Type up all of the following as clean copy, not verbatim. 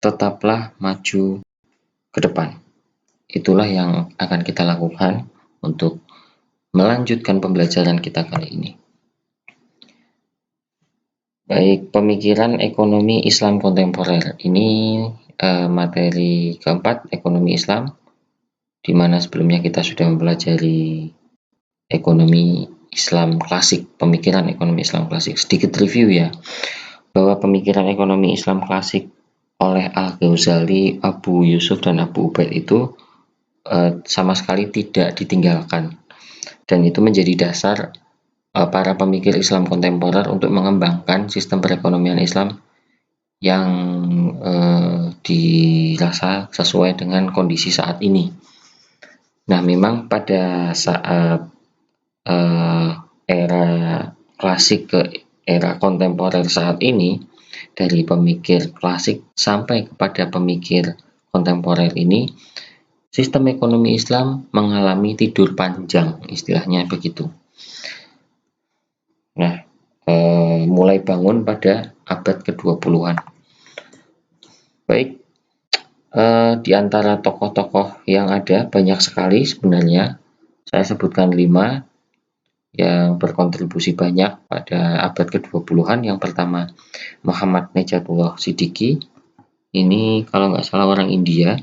tetaplah maju ke depan. Itulah yang akan kita lakukan untuk melanjutkan pembelajaran kita kali ini. Baik, pemikiran ekonomi Islam kontemporer. Ini materi keempat, ekonomi Islam, di mana sebelumnya kita sudah mempelajari ekonomi Islam klasik, pemikiran ekonomi Islam klasik. Sedikit review ya, bahwa pemikiran ekonomi Islam klasik oleh Al-Ghazali, Abu Yusuf, dan Abu Ubaid itu sama sekali tidak ditinggalkan, dan itu menjadi dasar para pemikir Islam kontemporer untuk mengembangkan sistem perekonomian Islam yang dirasa sesuai dengan kondisi saat ini. Nah, memang pada saat era klasik ke era kontemporer saat ini, dari pemikir klasik sampai kepada pemikir kontemporer ini, sistem ekonomi Islam mengalami tidur panjang, istilahnya begitu. Nah, mulai bangun pada abad ke-20-an. Baik, di antara tokoh-tokoh yang ada banyak sekali sebenarnya. Saya sebutkan 5 yang berkontribusi banyak pada abad ke-20-an. Yang pertama, Muhammad Nejatullah Siddiqi. Ini kalau nggak salah orang India.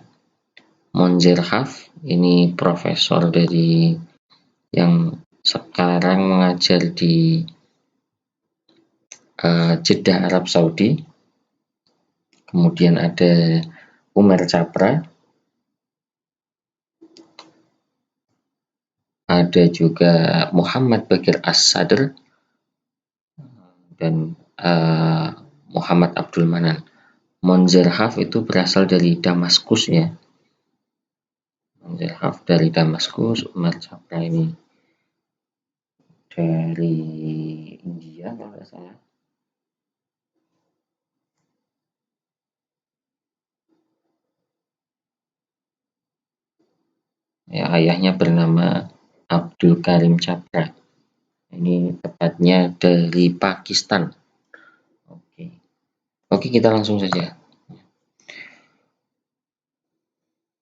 Monzerhaf, ini profesor dari yang sekarang mengajar di Jeddah, Arab Saudi. Kemudian ada Umar Chapra, ada juga Muhammad Baqir As-Sadr, dan Muhammad Abdul Manan. Monzerhaf itu berasal dari Damaskus ya. Monzerhaf dari Damaskus, Umar Chapra ini dari India kalau nggak salah. Ya, ayahnya bernama Abdul Karim Chapra. Ini tepatnya dari Pakistan. Oke, kita langsung saja.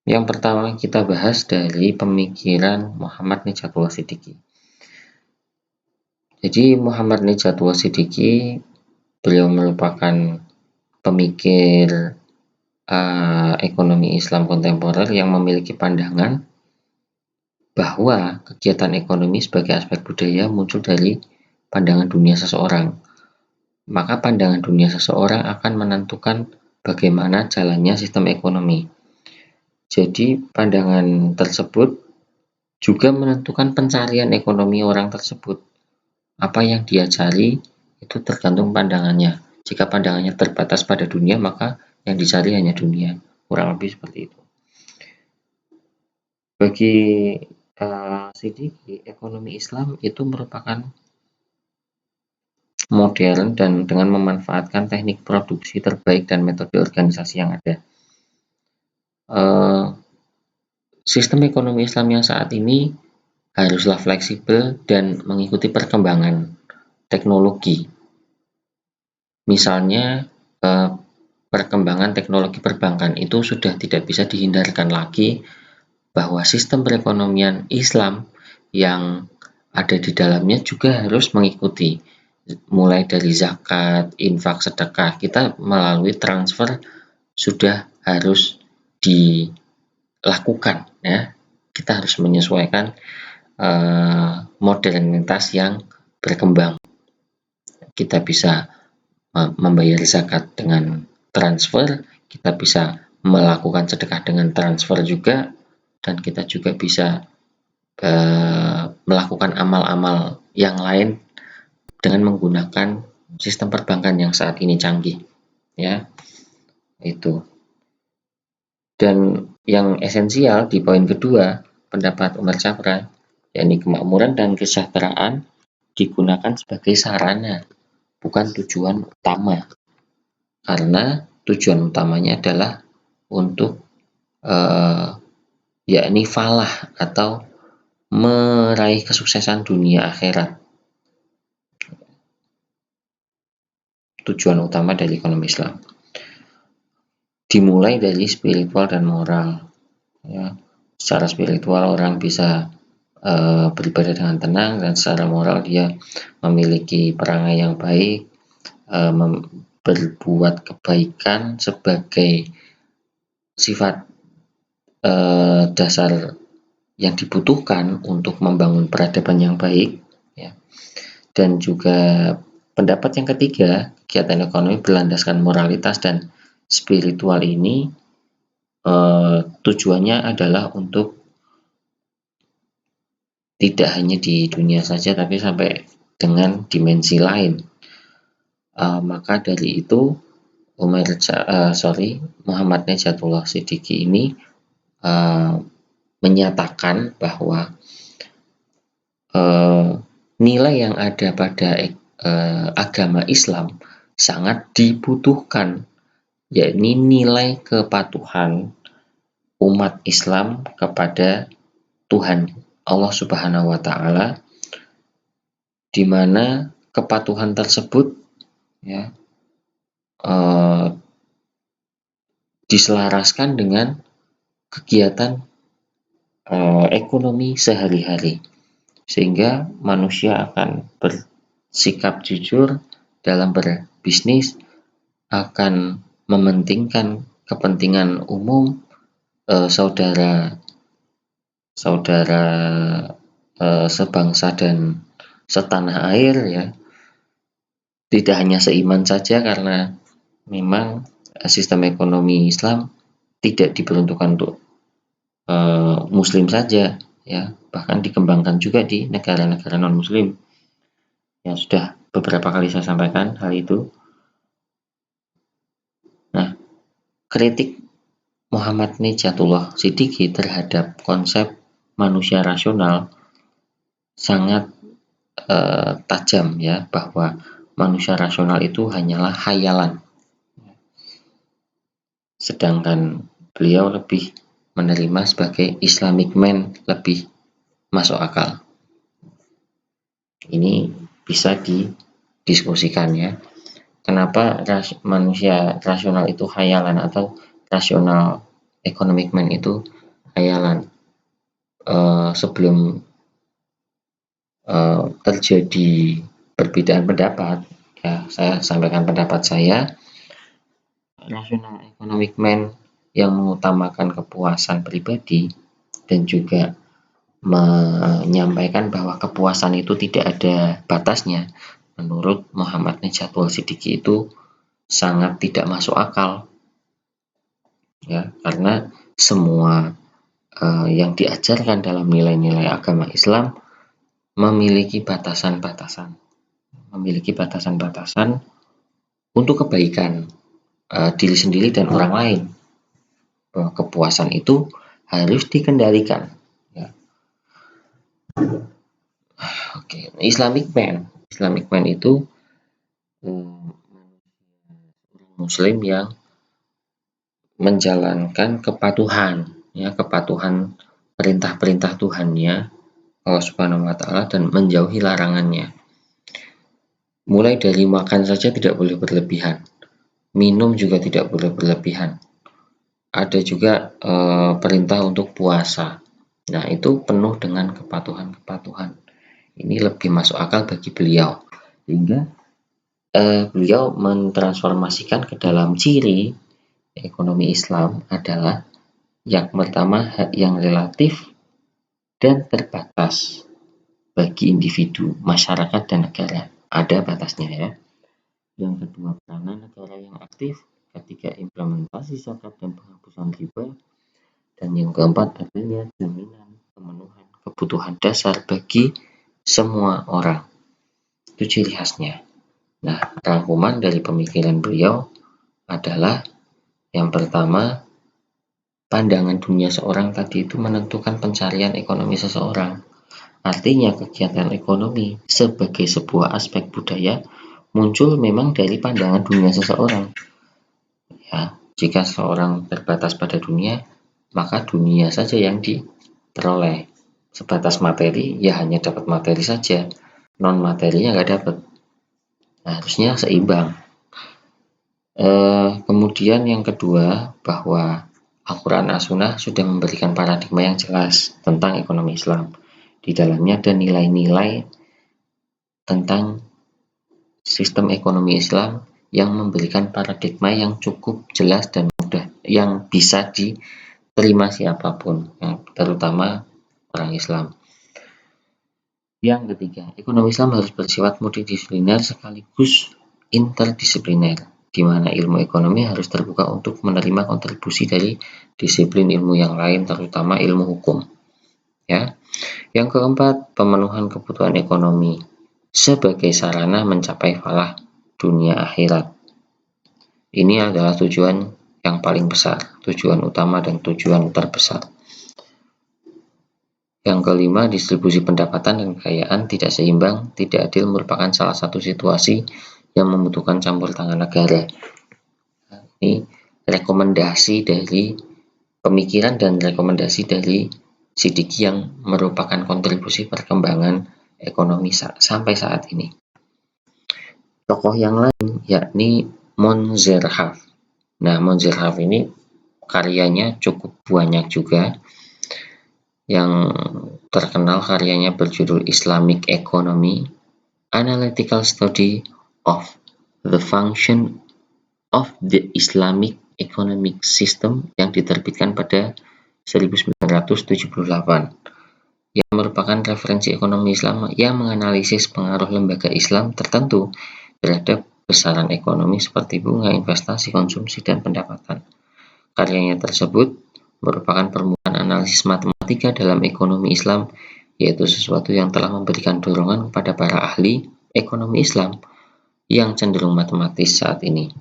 Yang pertama kita bahas dari pemikiran Muhammad Nejatullah Siddiqi. Jadi Muhammad Nejatullah Siddiqi, beliau merupakan pemikir ekonomi Islam kontemporer yang memiliki pandangan bahwa kegiatan ekonomi sebagai aspek budaya muncul dari pandangan dunia seseorang. Maka pandangan dunia seseorang akan menentukan bagaimana jalannya sistem ekonomi. Jadi pandangan tersebut juga menentukan pencarian ekonomi orang tersebut. Apa yang dia cari itu tergantung pandangannya. Jika pandangannya terbatas pada dunia, maka yang dicari hanya dunia. Kurang lebih seperti itu. Bagi Siddiqi, ekonomi Islam itu merupakan modern dan dengan memanfaatkan teknik produksi terbaik dan metode organisasi yang ada. Sistem ekonomi Islam yang saat ini haruslah fleksibel dan mengikuti perkembangan teknologi. Misalnya, perkembangan teknologi perbankan itu sudah tidak bisa dihindarkan lagi, bahwa sistem perekonomian Islam yang ada di dalamnya juga harus mengikuti, mulai dari zakat, infak, sedekah. Kita melalui transfer sudah harus dilakukan ya. Kita harus menyesuaikan modernitas yang berkembang. Kita bisa membayar zakat dengan transfer, kita bisa melakukan sedekah dengan transfer juga, dan kita juga bisa melakukan amal-amal yang lain dengan menggunakan sistem perbankan yang saat ini canggih ya. Itu. Dan yang esensial di poin kedua, pendapat Umar Chapra, yakni kemakmuran dan kesejahteraan digunakan sebagai sarana, bukan tujuan utama. Karena tujuan utamanya adalah untuk yakni falah atau meraih kesuksesan dunia akhirat. Tujuan utama dari ekonomi Islam. dimulai dari spiritual dan moral. Ya, secara spiritual orang bisa beribadah dengan tenang, dan secara moral dia memiliki perangai yang baik, berbuat kebaikan sebagai sifat dasar yang dibutuhkan untuk membangun peradaban yang baik, ya. Dan juga pendapat yang ketiga, kegiatan ekonomi berlandaskan moralitas dan spiritual ini tujuannya adalah untuk tidak hanya di dunia saja, tapi sampai dengan dimensi lain. Maka dari itu Muhammad Najatullah Siddiqi ini menyatakan bahwa nilai yang ada pada agama Islam sangat dibutuhkan, yakni nilai kepatuhan umat Islam kepada Tuhan Allah Subhanahu wa Ta'ala, di mana kepatuhan tersebut, ya, diselaraskan dengan kegiatan ekonomi sehari-hari, sehingga manusia akan bersikap jujur dalam berbisnis, akan mementingkan kepentingan umum saudara sebangsa dan setanah air, ya. Tidak hanya seiman saja, karena memang sistem ekonomi Islam tidak diperuntukkan untuk Muslim saja, ya, bahkan dikembangkan juga di negara-negara non-Muslim. Ya, sudah beberapa kali saya sampaikan hal itu. Nah, kritik Muhammad Najatullah Siddiqi terhadap konsep manusia rasional sangat tajam, ya, bahwa manusia rasional itu hanyalah khayalan, sedangkan beliau lebih menerima sebagai Islamic man, lebih masuk akal. Ini bisa didiskusikan, ya, kenapa manusia rasional itu khayalan atau rasional economic man itu khayalan. Sebelum terjadi perbedaan pendapat, ya, saya sampaikan pendapat saya. Rasional economic man yang mengutamakan kepuasan pribadi dan juga menyampaikan bahwa kepuasan itu tidak ada batasnya, menurut Muhammad Najatullah Siddiqi itu sangat tidak masuk akal, ya, karena semua yang diajarkan dalam nilai-nilai agama Islam memiliki batasan-batasan untuk kebaikan diri sendiri dan orang lain. Bahwa kepuasan itu harus dikendalikan, ya. Oke, Islamic man itu Muslim yang menjalankan kepatuhan, ya, kepatuhan perintah-perintah Tuhannya Allah Subhanahu wa Ta'ala dan menjauhi larangannya. Mulai dari makan saja tidak boleh berlebihan, minum juga tidak boleh berlebihan. Ada juga perintah untuk puasa. Nah, itu penuh dengan kepatuhan. Ini lebih masuk akal bagi beliau, hingga beliau mentransformasikan ke dalam ciri ekonomi Islam adalah yang pertama, yang relatif dan terbatas bagi individu, masyarakat, dan negara. Ada batasnya, ya. Yang kedua, peranan negara yang aktif ketika implementasi zakat dan penghapusan riba. Dan yang keempat, adanya jaminan pemenuhan kebutuhan dasar bagi semua orang. Itu ciri khasnya. Nah, rangkuman dari pemikiran beliau adalah yang pertama, pandangan dunia seorang tadi itu menentukan pencarian ekonomi seseorang. Artinya kegiatan ekonomi sebagai sebuah aspek budaya muncul memang dari pandangan dunia seseorang. Ya, jika seseorang terbatas pada dunia, maka dunia saja yang diperoleh. Sebatas materi, ya hanya dapat materi saja, non materinya nggak dapat. Nah, harusnya seimbang. Kemudian yang kedua, bahwa Al-Quran As-Sunnah sudah memberikan paradigma yang jelas tentang ekonomi Islam. Di dalamnya ada nilai-nilai tentang sistem ekonomi Islam yang memberikan paradigma yang cukup jelas dan mudah, yang bisa diterima siapapun, terutama orang Islam. Yang ketiga, ekonomi Islam harus bersifat multidisipliner sekaligus interdisipliner, di mana ilmu ekonomi harus terbuka untuk menerima kontribusi dari disiplin ilmu yang lain, terutama ilmu hukum. Ya. Yang keempat, pemenuhan kebutuhan ekonomi sebagai sarana mencapai falah dunia akhirat. Ini adalah tujuan yang paling besar, tujuan utama dan tujuan terbesar. Yang kelima, distribusi pendapatan dan kekayaan tidak seimbang, tidak adil merupakan salah satu situasi yang membutuhkan campur tangan negara. Ini rekomendasi dari pemikiran dan rekomendasi dari Siddiqi yang merupakan kontribusi perkembangan ekonomi sampai saat ini. Tokoh yang lain yakni Monzerhaf. Nah, Monzerhaf ini karyanya cukup banyak juga. Yang terkenal karyanya berjudul Islamic Economy, Analytical Study of the Function of the Islamic Economic System yang diterbitkan pada 1978, yang merupakan referensi ekonomi Islam yang menganalisis pengaruh lembaga Islam tertentu terhadap besaran ekonomi seperti bunga, investasi, konsumsi, dan pendapatan. Karyanya tersebut merupakan permulaan analisis matematika dalam ekonomi Islam, yaitu sesuatu yang telah memberikan dorongan kepada para ahli ekonomi Islam yang cenderung matematis saat ini.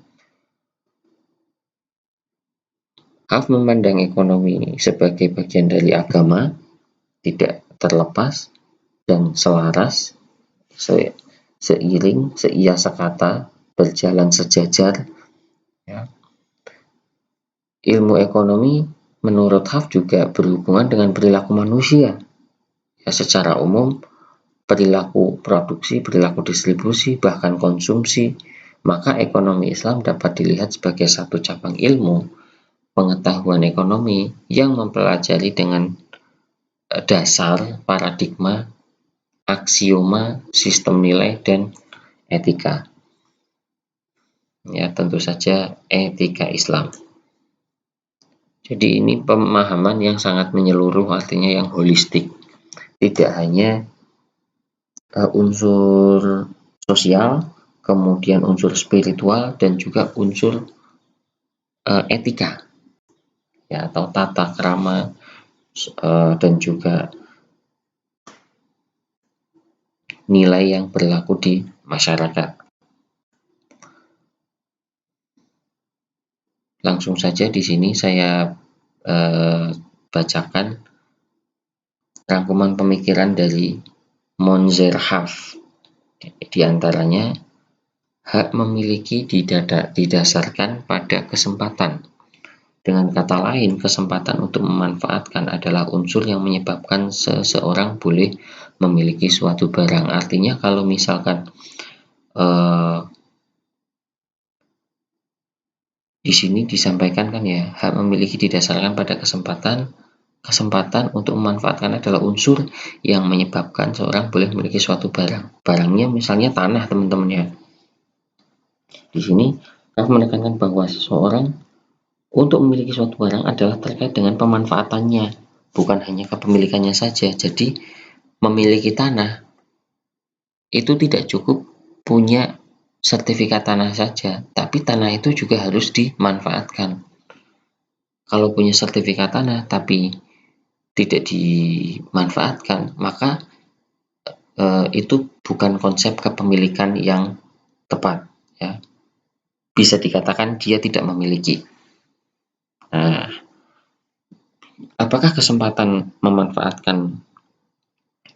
Haf memandang ekonomi sebagai bagian dari agama, tidak terlepas dan selaras, seiring, seia sekata, berjalan sejajar. Ya. Ilmu ekonomi menurut Haf juga berhubungan dengan perilaku manusia. Ya, secara umum, perilaku produksi, perilaku distribusi, bahkan konsumsi, maka ekonomi Islam dapat dilihat sebagai satu cabang ilmu pengetahuan ekonomi yang mempelajari dengan dasar, paradigma, aksioma, sistem nilai, dan etika. Ya, tentu saja etika Islam. Jadi ini pemahaman yang sangat menyeluruh, artinya yang holistik. Tidak hanya unsur sosial, kemudian unsur spiritual, dan juga unsur etika, ya, atau tata krama, dan juga nilai yang berlaku di masyarakat. Langsung saja di sini saya bacakan rangkuman pemikiran dari Monzerhaf. Di antaranya, hak memiliki didasarkan pada kesempatan. Dengan kata lain, kesempatan untuk memanfaatkan adalah unsur yang menyebabkan seseorang boleh memiliki suatu barang. Artinya kalau misalkan di sini disampaikan kan ya, hak memiliki didasarkan pada kesempatan. Kesempatan untuk memanfaatkan adalah unsur yang menyebabkan seorang boleh memiliki suatu barang. Barangnya misalnya tanah, teman-teman ya. Di sini Haf menekankan bahwa seseorang untuk memiliki suatu barang adalah terkait dengan pemanfaatannya, bukan hanya kepemilikannya saja. Jadi memiliki tanah itu tidak cukup punya sertifikat tanah saja, tapi tanah itu juga harus dimanfaatkan. Kalau punya sertifikat tanah tapi tidak dimanfaatkan, maka itu bukan konsep kepemilikan yang tepat, ya. Bisa dikatakan dia tidak memiliki. Nah, apakah kesempatan memanfaatkan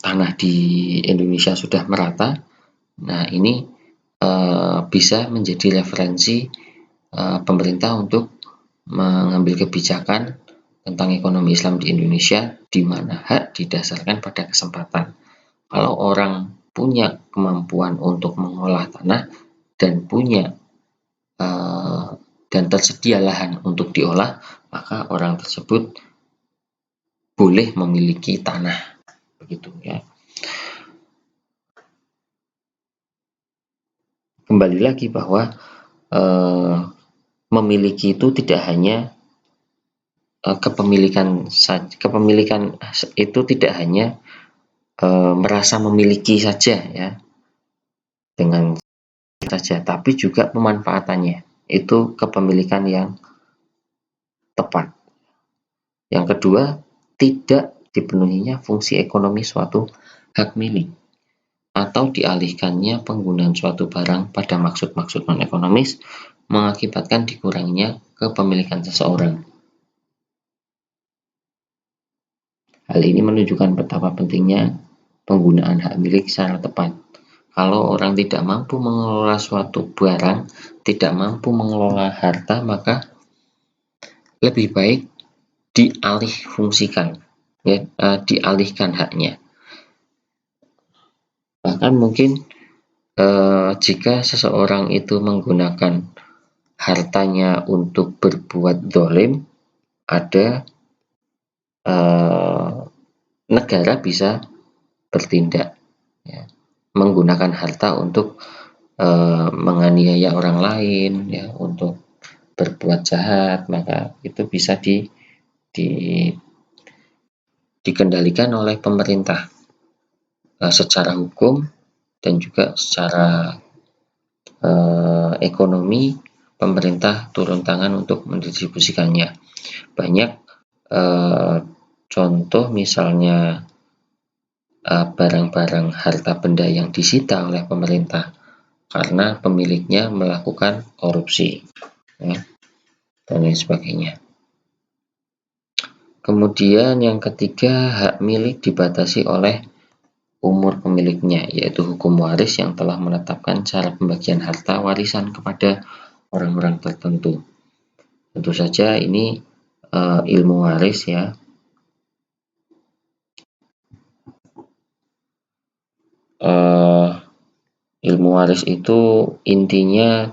tanah di Indonesia sudah merata? Nah, ini bisa menjadi referensi pemerintah untuk mengambil kebijakan tentang ekonomi Islam di Indonesia, di mana hak didasarkan pada kesempatan. Kalau orang punya kemampuan untuk mengolah tanah dan punya dan tersedia lahan untuk diolah, maka orang tersebut boleh memiliki tanah, begitu ya. Kembali lagi bahwa memiliki itu tidak hanya kepemilikan itu tidak hanya merasa memiliki saja ya, dengan saja, tapi juga pemanfaatannya itu kepemilikan yang tepat. Yang kedua, tidak dipenuhinya fungsi ekonomi suatu hak milik atau dialihkannya penggunaan suatu barang pada maksud-maksud non-ekonomis mengakibatkan dikuranginya kepemilikan seseorang. Hal ini menunjukkan betapa pentingnya penggunaan hak milik secara tepat. Kalau orang tidak mampu mengelola suatu barang, tidak mampu mengelola harta, maka lebih baik dialihkan haknya. Bahkan mungkin jika seseorang itu menggunakan hartanya untuk berbuat zalim, ada negara bisa bertindak ya, menggunakan harta untuk menganiaya orang lain ya, untuk berbuat jahat, maka itu bisa dikendalikan oleh pemerintah secara hukum dan juga secara ekonomi. Pemerintah turun tangan untuk mendistribusikannya. Banyak contoh misalnya barang-barang harta benda yang disita oleh pemerintah karena pemiliknya melakukan korupsi ya, dan lain sebagainya. Kemudian yang ketiga, hak milik dibatasi oleh umur pemiliknya, yaitu hukum waris yang telah menetapkan cara pembagian harta warisan kepada orang-orang tertentu. Tentu saja ini ilmu waris ya. Ilmu waris itu intinya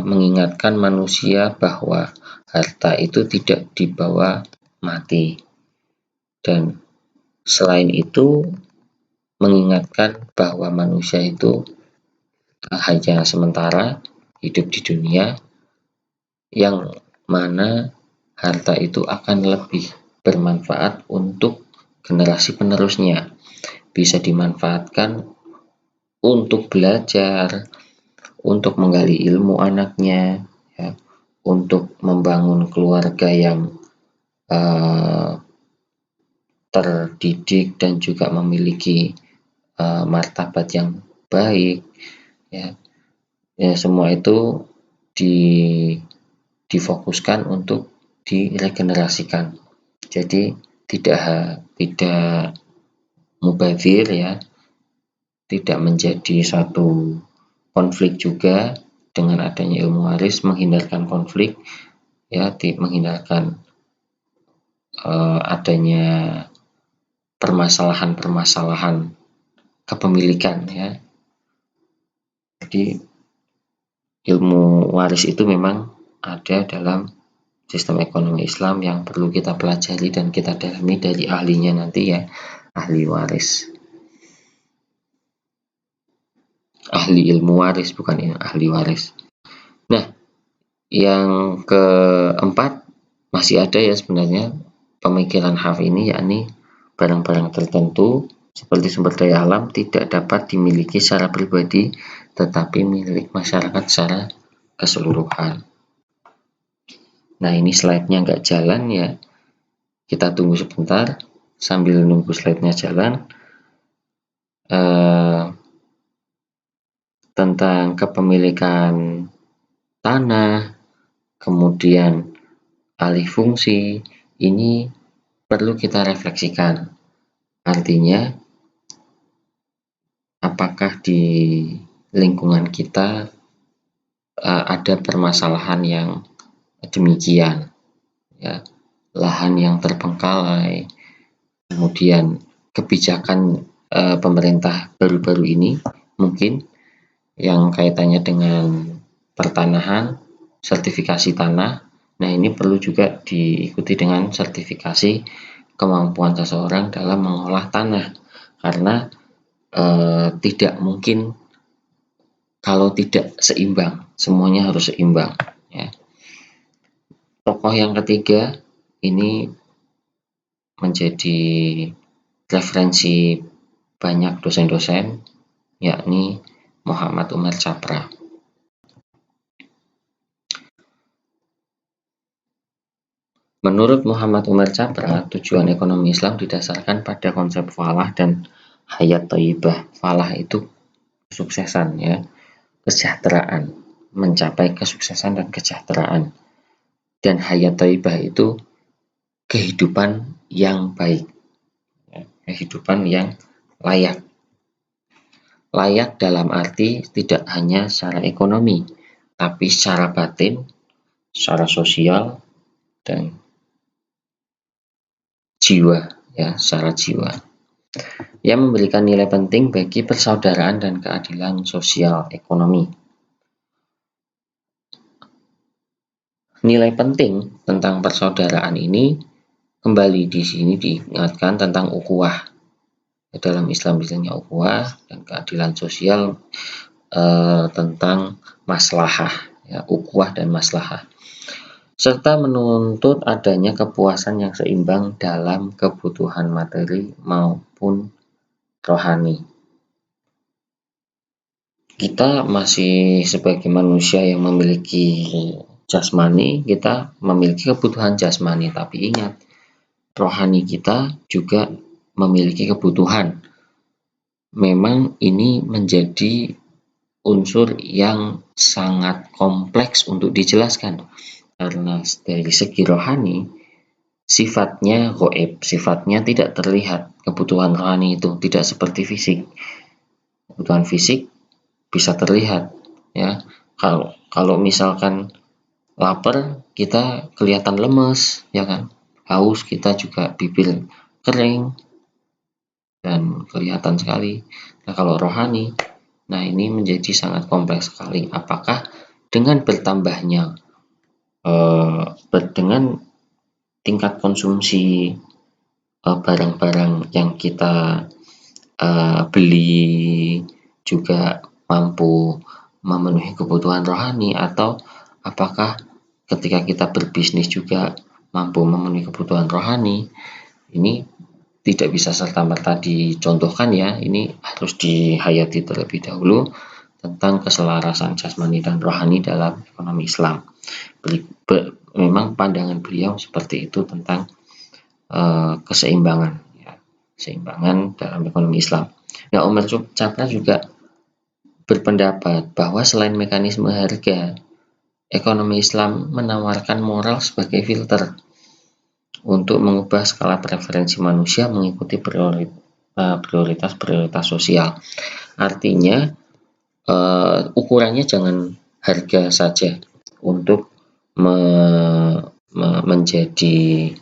mengingatkan manusia bahwa harta itu tidak dibawa mati, dan selain itu mengingatkan bahwa manusia itu hanya sementara hidup di dunia, yang mana harta itu akan lebih bermanfaat untuk generasi penerusnya, bisa dimanfaatkan untuk belajar, untuk menggali ilmu anaknya ya, untuk membangun keluarga yang terdidik dan juga memiliki martabat yang baik ya. Semua itu difokuskan untuk diregenerasikan. Jadi tidak mubazir ya, tidak menjadi satu konflik juga. Dengan adanya ilmu waris menghindarkan konflik ya, menghindarkan adanya permasalahan kepemilikan ya. Jadi ilmu waris itu memang ada dalam sistem ekonomi Islam yang perlu kita pelajari dan kita dalami dari ahlinya nanti ya, ahli waris, ahli ilmu waris, bukan ahli waris. Nah, yang keempat masih ada ya sebenarnya pemikiran Haf ini, yakni barang-barang tertentu seperti sumber daya alam tidak dapat dimiliki secara pribadi tetapi milik masyarakat secara keseluruhan. Nah, ini slide-nya nggak jalan ya, kita tunggu sebentar sambil nunggu slide-nya jalan. Tentang kepemilikan tanah, kemudian alih fungsi, ini perlu kita refleksikan. Artinya, apakah di lingkungan kita ada permasalahan yang demikian ya, lahan yang terbengkalai, kemudian kebijakan pemerintah baru-baru ini mungkin yang kaitannya dengan pertanahan sertifikasi tanah. Nah, ini perlu juga diikuti dengan sertifikasi kemampuan seseorang dalam mengolah tanah, karena tidak mungkin kalau tidak seimbang, semuanya harus seimbang ya. Tokoh yang ketiga ini menjadi referensi banyak dosen-dosen, yakni Muhammad Umar Chapra. Menurut Muhammad Umar Chapra, tujuan ekonomi Islam didasarkan pada konsep falah dan hayat thayyibah. Falah itu kesuksesan ya, kesejahteraan, mencapai kesuksesan dan kesejahteraan. Dan hayat thayyibah itu kehidupan yang baik, kehidupan yang layak. Layak dalam arti tidak hanya secara ekonomi, tapi secara batin, secara sosial, dan jiwa ya, secara jiwa. Yang memberikan nilai penting bagi persaudaraan dan keadilan sosial ekonomi. Nilai penting tentang persaudaraan ini kembali di sini diingatkan tentang ukhuwah. Dalam Islam istilahnya ukhuwah, dan keadilan sosial tentang maslahah ya, ukhuwah dan maslahah, serta menuntut adanya kepuasan yang seimbang dalam kebutuhan materi maupun rohani. Kita masih sebagai manusia yang memiliki jasmani, kita memiliki kebutuhan jasmani, tapi ingat, rohani kita juga memiliki kebutuhan. Memang ini menjadi unsur yang sangat kompleks untuk dijelaskan, karena dari segi rohani sifatnya gaib, sifatnya tidak terlihat. Kebutuhan rohani itu tidak seperti fisik. Kebutuhan fisik bisa terlihat ya. Kalau misalkan lapar, kita kelihatan lemes ya kan. Haus, kita juga bibir kering dan kelihatan sekali. Nah, kalau rohani, nah ini menjadi sangat kompleks sekali. Apakah dengan bertambahnya dengan tingkat konsumsi barang-barang yang kita beli juga mampu memenuhi kebutuhan rohani, atau apakah ketika kita berbisnis juga mampu memenuhi kebutuhan rohani? Ini tidak bisa serta-merta dicontohkan ya, ini harus dihayati terlebih dahulu tentang keselarasan jasmani dan rohani dalam ekonomi Islam. Memang pandangan beliau seperti itu tentang keseimbangan ya, keseimbangan dalam ekonomi Islam. Nah, Umar Chapra juga berpendapat bahwa selain mekanisme harga, ekonomi Islam menawarkan moral sebagai filter untuk mengubah skala preferensi manusia mengikuti prioritas sosial. Artinya ukurannya jangan harga saja untuk menjadi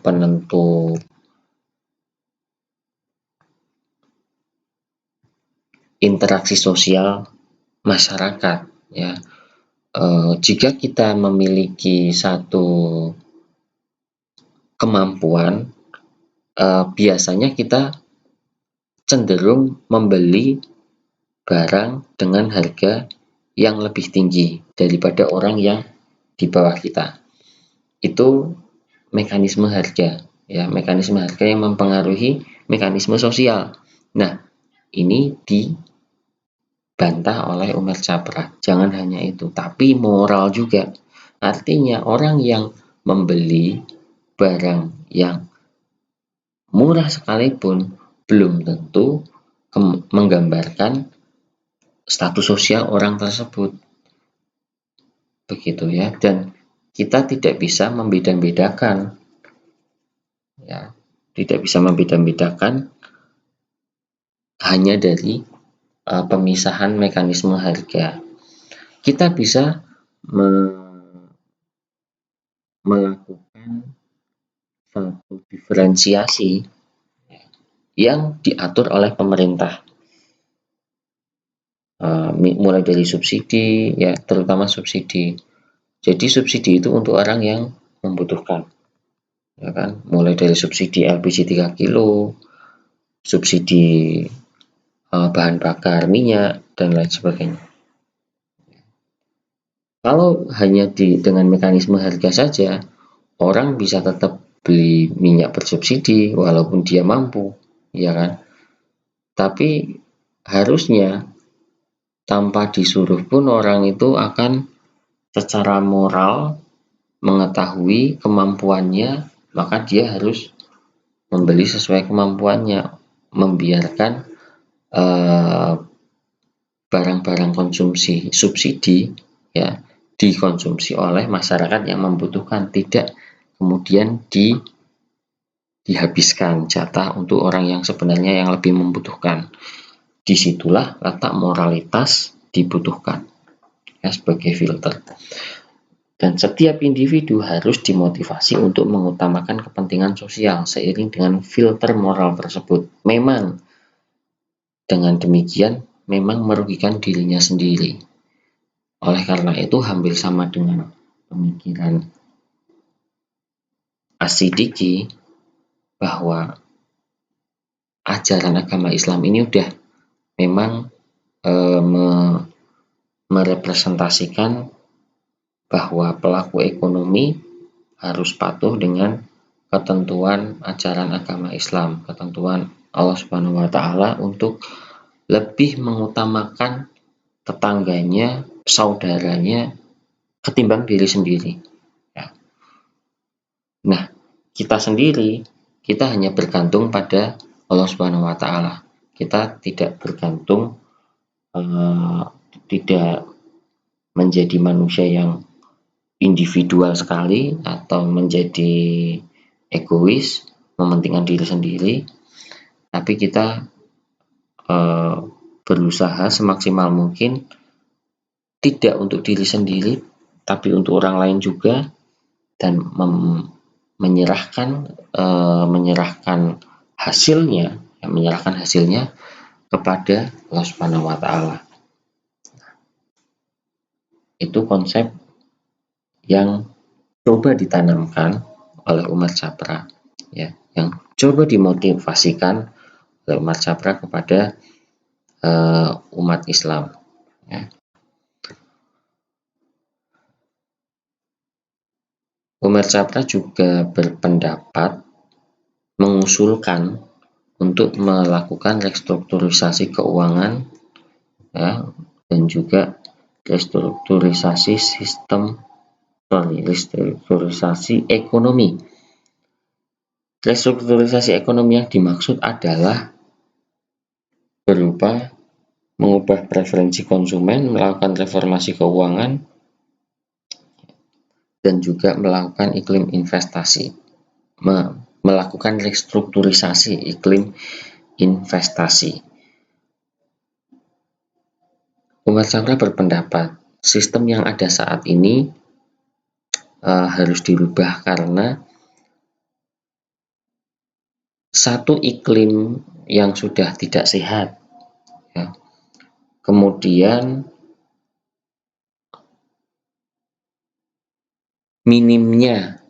penentu interaksi sosial masyarakat ya. Jika kita memiliki satu kemampuan, biasanya kita cenderung membeli barang dengan harga yang lebih tinggi daripada orang yang di bawah kita. Itu mekanisme harga ya, mekanisme harga yang mempengaruhi mekanisme sosial. Nah, ini dibantah oleh Umar Chapra. Jangan hanya itu, tapi moral juga. Artinya orang yang membeli barang yang murah sekalipun belum tentu menggambarkan status sosial orang tersebut. Begitu ya, dan kita tidak bisa membeda-bedakan ya, tidak bisa membeda-bedakan hanya dari pemisahan mekanisme harga. Kita bisa melakukan satu diferensiasi yang diatur oleh pemerintah. mulai dari subsidi, ya terutama subsidi. Jadi subsidi itu untuk orang yang membutuhkan, ya kan? Mulai dari subsidi LPG 3 kilo, subsidi bahan bakar minyak dan lain sebagainya. Kalau hanya dengan mekanisme harga saja, orang bisa tetap beli minyak bersubsidi walaupun dia mampu, ya kan? Tapi harusnya tanpa disuruh pun orang itu akan secara moral mengetahui kemampuannya, maka dia harus membeli sesuai kemampuannya, membiarkan barang-barang konsumsi subsidi ya dikonsumsi oleh masyarakat yang membutuhkan, tidak kemudian dihabiskan jatah untuk orang yang sebenarnya yang lebih membutuhkan. Disitulah letak moralitas dibutuhkan ya, sebagai filter. Dan setiap individu harus dimotivasi untuk mengutamakan kepentingan sosial seiring dengan filter moral tersebut. Memang dengan demikian memang merugikan dirinya sendiri. Oleh karena itu hampir sama dengan pemikiran As-Siddiqi bahwa ajaran agama Islam ini udah memang merepresentasikan bahwa pelaku ekonomi harus patuh dengan ketentuan ajaran agama Islam, ketentuan Allah Subhanahu wa taala untuk lebih mengutamakan tetangganya, saudaranya ketimbang diri sendiri. Ya. Nah, kita sendiri kita hanya bergantung pada Allah Subhanahu wa taala. Kita tidak bergantung tidak menjadi manusia yang individual sekali atau menjadi egois, mementingkan diri sendiri, tapi kita berusaha semaksimal mungkin tidak untuk diri sendiri, tapi untuk orang lain juga, dan menyerahkan hasilnya kepada Allah Subhanahu wa taala. Itu konsep yang coba ditanamkan oleh Umar Chapra, ya, yang coba dimotivasikan oleh Umar Chapra kepada umat Islam. Ya. Umar Chapra juga berpendapat mengusulkan untuk melakukan restrukturisasi keuangan, ya, dan juga restrukturisasi ekonomi. Restrukturisasi ekonomi yang dimaksud adalah berupa mengubah preferensi konsumen, melakukan reformasi keuangan, dan juga melakukan iklim investasi. Melakukan restrukturisasi iklim investasi. Umar Chapra berpendapat sistem yang ada saat ini harus dirubah karena satu iklim yang sudah tidak sehat, ya. Kemudian minimnya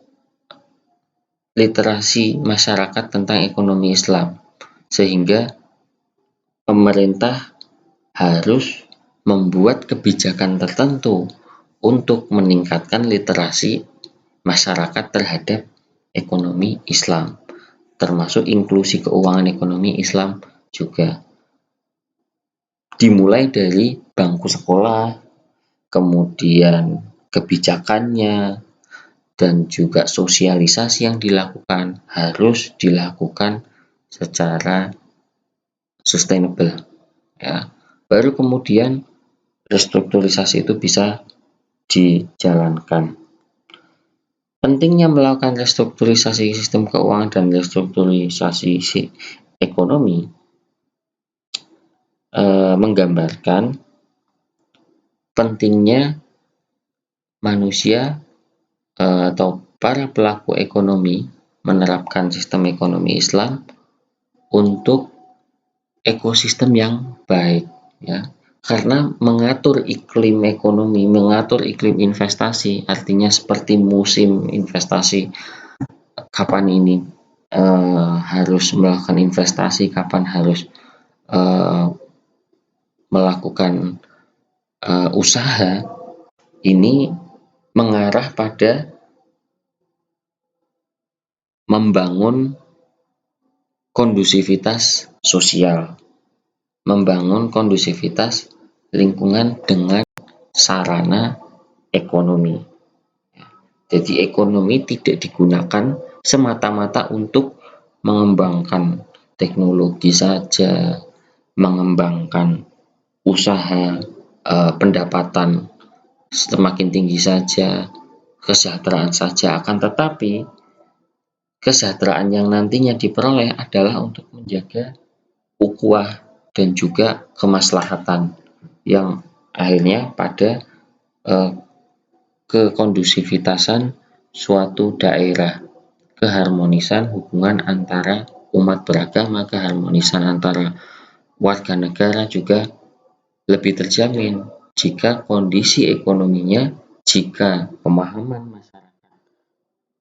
literasi masyarakat tentang ekonomi Islam, sehingga pemerintah harus membuat kebijakan tertentu untuk meningkatkan literasi masyarakat terhadap ekonomi Islam, termasuk inklusi keuangan ekonomi Islam juga. Dimulai dari bangku sekolah, kemudian kebijakannya, dan juga sosialisasi yang dilakukan harus dilakukan secara sustainable, ya. Baru kemudian restrukturisasi itu bisa dijalankan. Pentingnya melakukan restrukturisasi sistem keuangan dan restrukturisasi ekonomi menggambarkan pentingnya manusia atau para pelaku ekonomi menerapkan sistem ekonomi Islam untuk ekosistem yang baik, ya, karena mengatur iklim ekonomi, mengatur iklim investasi, artinya seperti musim investasi, kapan ini harus melakukan investasi, kapan harus melakukan usaha, ini mengarah pada membangun kondusivitas sosial, membangun kondusivitas lingkungan dengan sarana ekonomi. Jadi ekonomi tidak digunakan semata-mata untuk mengembangkan teknologi saja, mengembangkan usaha, pendapatan semakin tinggi saja, kesejahteraan saja, akan tetapi kesejahteraan yang nantinya diperoleh adalah untuk menjaga ukhuwah dan juga kemaslahatan yang akhirnya pada kekondusivitasan suatu daerah, keharmonisan hubungan antara umat beragama, keharmonisan antara warga negara juga lebih terjamin jika kondisi ekonominya, jika pemahaman masyarakat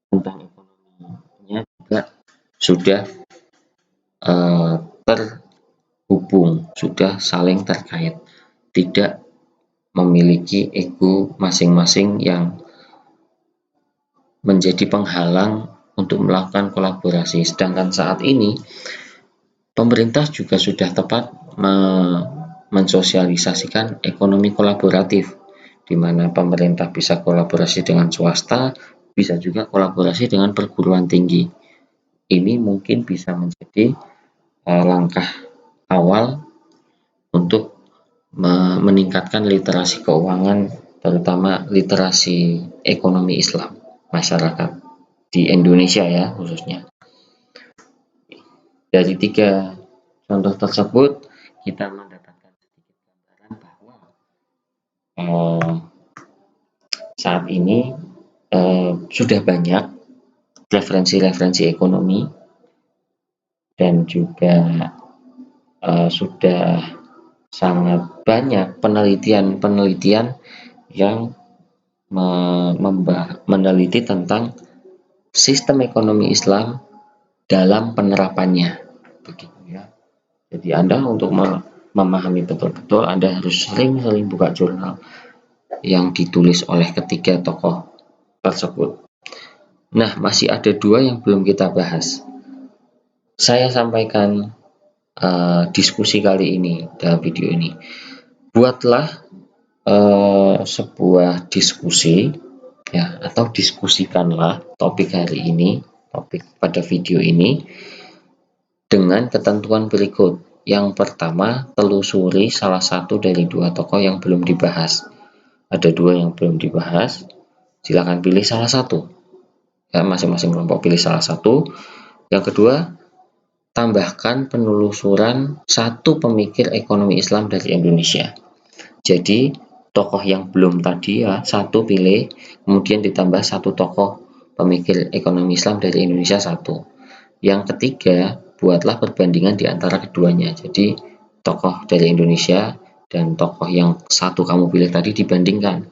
tentang ekonominya juga sudah terhubung, sudah saling terkait, tidak memiliki ego masing-masing yang menjadi penghalang untuk melakukan kolaborasi. Sedangkan saat ini pemerintah juga sudah tepat mensosialisasikan ekonomi kolaboratif, di mana pemerintah bisa kolaborasi dengan swasta, bisa juga kolaborasi dengan perguruan tinggi. Ini mungkin bisa menjadi langkah awal untuk meningkatkan literasi keuangan, terutama literasi ekonomi Islam masyarakat di Indonesia ya khususnya. Dari 3 contoh tersebut kita mendapatkan sedikit gambaran bahwa saat ini sudah banyak referensi-referensi ekonomi dan juga sudah sangat banyak penelitian-penelitian yang meneliti tentang sistem ekonomi Islam dalam penerapannya, begitu ya. Jadi Anda untuk memahami betul-betul, Anda harus sering-sering buka jurnal yang ditulis oleh ketiga tokoh tersebut. Nah, masih ada 2 yang belum kita bahas. Saya sampaikan diskusi kali ini dalam video ini. Buatlah sebuah diskusi ya, atau diskusikanlah topik hari ini, topik pada video ini dengan ketentuan berikut. Yang pertama, telusuri salah satu dari 2 tokoh yang belum dibahas. Ada 2 yang belum dibahas, silakan pilih salah satu. Ya, masing-masing kelompok pilih salah satu. Yang kedua, tambahkan penelusuran satu pemikir ekonomi Islam dari Indonesia. Jadi tokoh yang belum tadi ya, satu pilih, kemudian ditambah satu tokoh pemikir ekonomi Islam dari Indonesia satu. Yang ketiga, buatlah perbandingan di antara keduanya. Jadi tokoh dari Indonesia dan tokoh yang satu kamu pilih tadi dibandingkan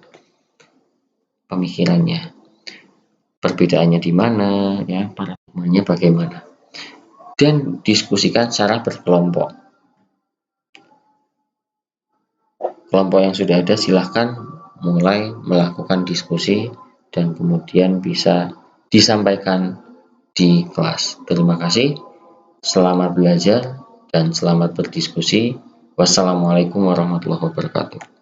pemikirannya, perbedaannya di mana, ya, paradigmanya bagaimana, dan diskusikan secara berkelompok. Kelompok yang sudah ada silahkan mulai melakukan diskusi dan kemudian bisa disampaikan di kelas. Terima kasih, selamat belajar dan selamat berdiskusi. Wassalamualaikum warahmatullahi wabarakatuh.